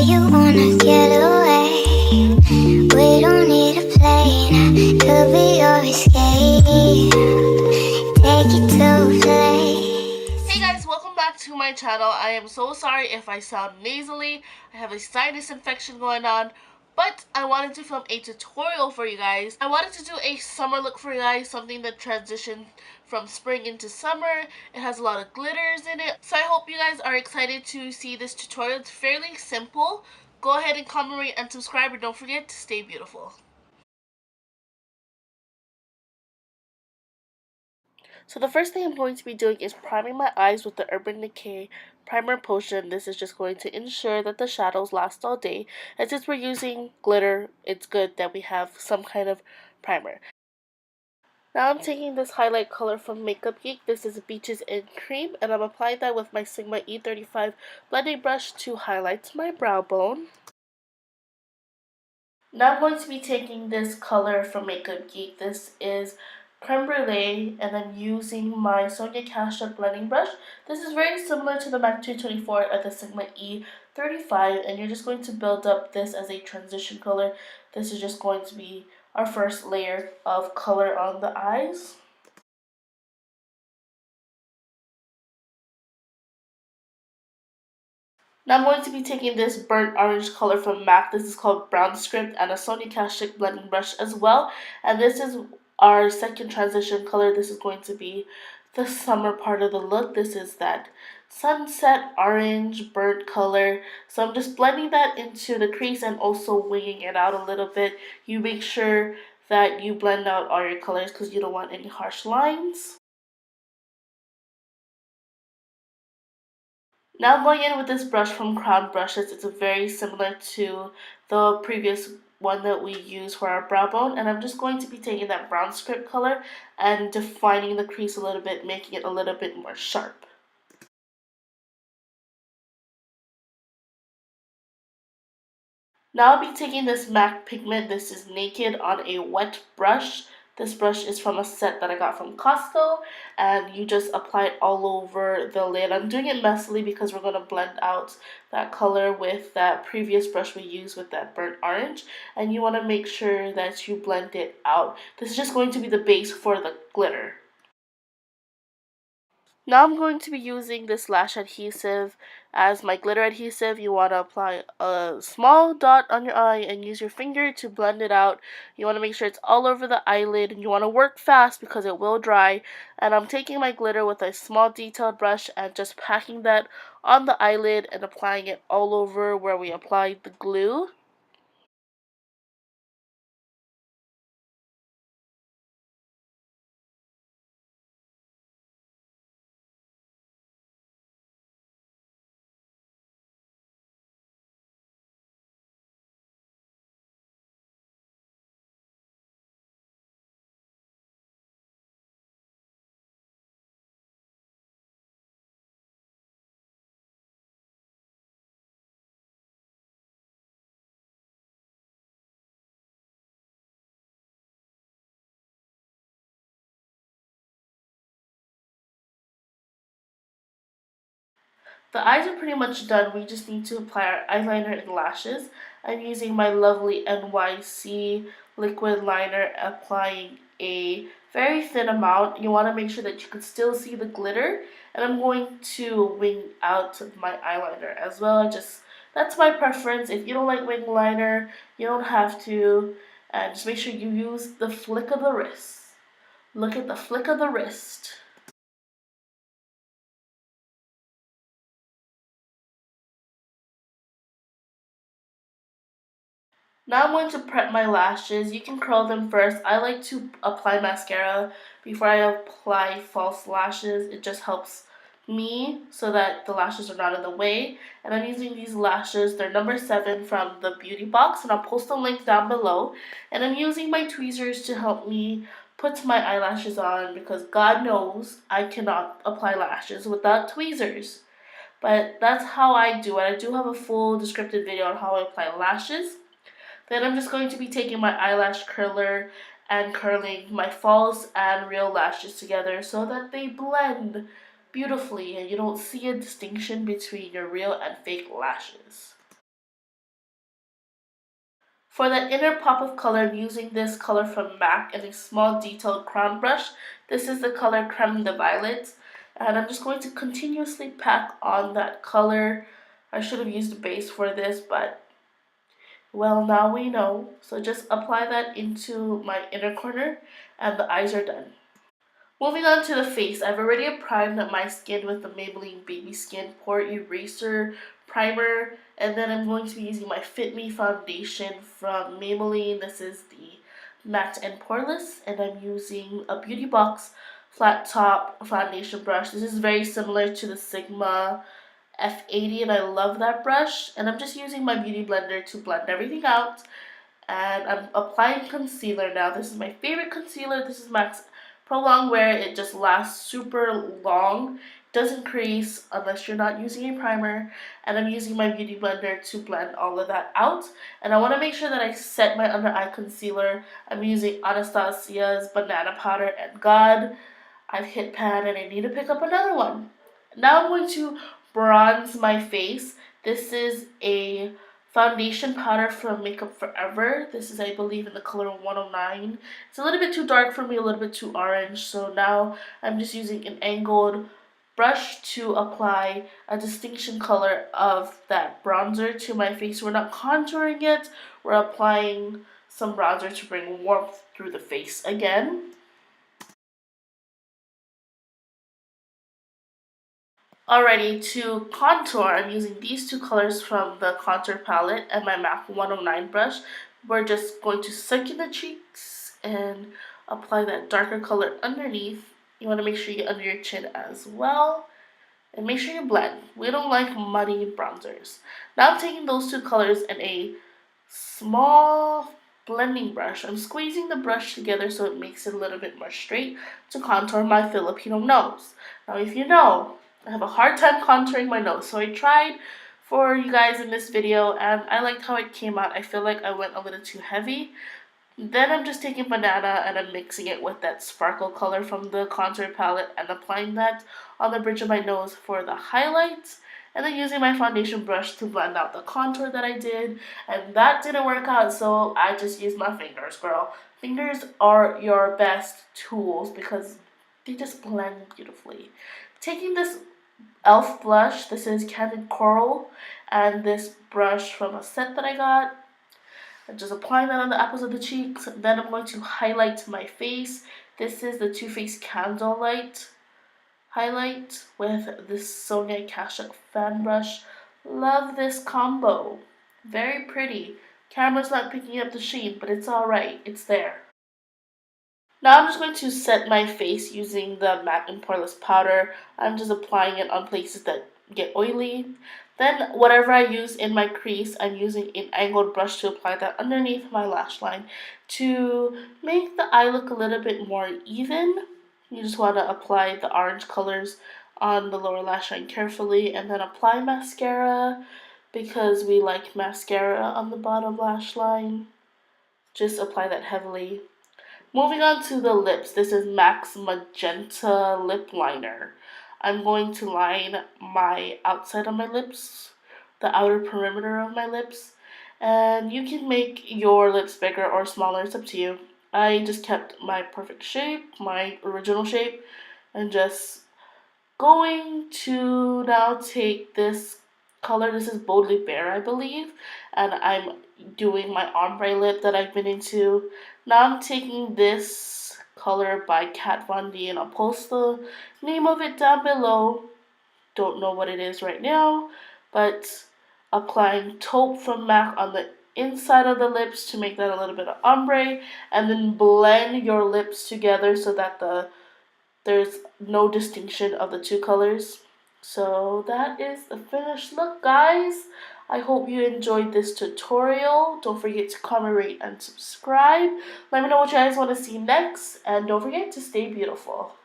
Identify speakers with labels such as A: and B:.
A: say you wanna get away. We don't need a plane, could be your escape. Take it to a place.
B: Hey guys, welcome back to my channel. I am so sorry if I sound nasally. I have a sinus infection going on, but I wanted to film a tutorial for you guys. I wanted to do a summer look for you guys, something that transitioned from spring into summer. It has a lot of glitters in it, so I hope you guys are excited to see this tutorial. It's fairly simple. Go ahead and comment, rate, and subscribe, and don't forget to stay beautiful. So the first thing I'm going to be doing is priming my eyes with the Urban Decay Primer Potion. This is just going to ensure that the shadows last all day. And since we're using glitter, it's good that we have some kind of primer. Now I'm taking this highlight color from Makeup Geek. This is Beaches in Cream, and I'm applying that with my Sigma E35 blending brush to highlight my brow bone. Now I'm going to be taking this color from Makeup Geek. This is Creme Brulee, and I'm using my Sonia Kashuk blending brush. This is very similar to the MAC 224 at the Sigma E35, and you're just going to build up this as a transition color. This is just going to be our first layer of color on the eyes. Now I'm going to be taking this burnt orange color from MAC. This is called Brown Script, and a Sonia Kashuk blending brush as well. And this is our second transition color. This is going to be the summer part of the look. This is that sunset orange burnt color. So I'm just blending that into the crease and also winging it out a little bit. You make sure that you blend out all your colors because you don't want any harsh lines. Now I'm going in with this brush from Crown Brushes. It's very similar to the previous one that we used for our brow bone. And I'm just going to be taking that brown script color and defining the crease a little bit, making it a little bit more sharp. Now I'll be taking this MAC Pigment. This is Naked on a wet brush. This brush is from a set that I got from Costco, and you just apply it all over the lid. I'm doing it messily because we're going to blend out that color with that previous brush we used with that burnt orange, and you want to make sure that you blend it out. This is just going to be the base for the glitter. Now I'm going to be using this lash adhesive as my glitter adhesive. You want to apply a small dot on your eye and use your finger to blend it out. You want to make sure it's all over the eyelid, and you want to work fast because it will dry. And I'm taking my glitter with a small detailed brush and just packing that on the eyelid and applying it all over where we applied the glue. The eyes are pretty much done. We just need to apply our eyeliner and lashes. I'm using my lovely NYC liquid liner, applying a very thin amount. You want to make sure that you can still see the glitter. And I'm going to wing out my eyeliner as well. That's my preference. If you don't like wing liner, you don't have to. And just make sure you use the flick of the wrist. Look at the flick of the wrist. Now I'm going to prep my lashes. You can curl them first. I like to apply mascara before I apply false lashes. It just helps me so that the lashes are not in the way. And I'm using these lashes. They're number 7 from the beauty box, and I'll post the link down below. And I'm using my tweezers to help me put my eyelashes on because God knows I cannot apply lashes without tweezers. But that's how I do it. I do have a full descriptive video on how I apply lashes. Then I'm just going to be taking my eyelash curler and curling my false and real lashes together so that they blend beautifully and you don't see a distinction between your real and fake lashes. For the inner pop of color, I'm using this color from MAC and a small detailed crown brush. This is the color Creme De Violet. And I'm just going to continuously pack on that color. I should have used a base for this, but well, now we know. So just apply that into my inner corner and the eyes are done. Moving on to the face, I've already primed my skin with the Maybelline Babyskin Pore Eraser Primer, and then I'm going to be using my Fit Me foundation from Maybelline. This is the Matte and Poreless, and I'm using a Beauty Box flat top foundation brush. This is very similar to the Sigma F80, and I love that brush. And I'm just using my beauty blender to blend everything out. And I'm applying concealer now. This is my favorite concealer. This is MAC's Pro LongWear. It just lasts super long. Doesn't crease unless you're not using a primer. And I'm using my beauty blender to blend all of that out. And I want to make sure that I set my under eye concealer. I'm using Anastasia's Banana Powder, and God, I've hit pan and I need to pick up another one. Now I'm going to bronze my face. This is a foundation powder from Makeup Forever. This is, I believe, in the color 109. It's a little bit too dark for me, a little bit too orange. So now I'm just using an angled brush to apply a distinction color of that bronzer to my face. We're not contouring it. We're applying some bronzer to bring warmth through the face again. Alrighty, to contour, I'm using these two colors from the contour palette and my MAC 109 brush. We're just going to circle the cheeks and apply that darker color underneath. You want to make sure you get under your chin as well. And make sure you blend. We don't like muddy bronzers. Now I'm taking those two colors in a small blending brush. I'm squeezing the brush together so it makes it a little bit more straight to contour my Filipino nose. Now if you know, I have a hard time contouring my nose, so I tried for you guys in this video and I liked how it came out. I feel like I went a little too heavy. Then I'm just taking banana and I'm mixing it with that sparkle color from the contour palette and applying that on the bridge of my nose for the highlights. And then using my foundation brush to blend out the contour that I did. And that didn't work out, so I just used my fingers, girl. Fingers are your best tools because they just blend beautifully. Taking this e.l.f. blush, this is Candid Coral, and this brush from a set that I got. I'm just applying that on the apples of the cheeks. Then I'm going to highlight my face. This is the Too Faced Candlelight highlight with this Sonia Kashuk fan brush. Love this combo. Very pretty. Camera's not picking up the sheen, but it's alright. It's there. Now I'm just going to set my face using the matte and poreless powder. I'm just applying it on places that get oily. Then whatever I use in my crease, I'm using an angled brush to apply that underneath my lash line to make the eye look a little bit more even. You just want to apply the orange colors on the lower lash line carefully and then apply mascara because we like mascara on the bottom lash line. Just apply that heavily. Moving on to the lips, this is MAC's Magenta lip liner. I'm going to line my outside of my lips, the outer perimeter of my lips, and you can make your lips bigger or smaller, it's up to you. I just kept my perfect shape, my original shape, and just going to now take this color. This is Boldly Bare, I believe, and I'm doing my ombre lip that I've been into. Now I'm taking this color by Kat Von D, and I'll post the name of it down below. Don't know what it is right now, but applying taupe from MAC on the inside of the lips to make that a little bit of ombre, and then blend your lips together so that there's no distinction of the two colors. So that is the finished look, guys. I hope you enjoyed this tutorial. Don't forget to comment, rate, and subscribe. Let me know what you guys want to see next, and don't forget to stay beautiful.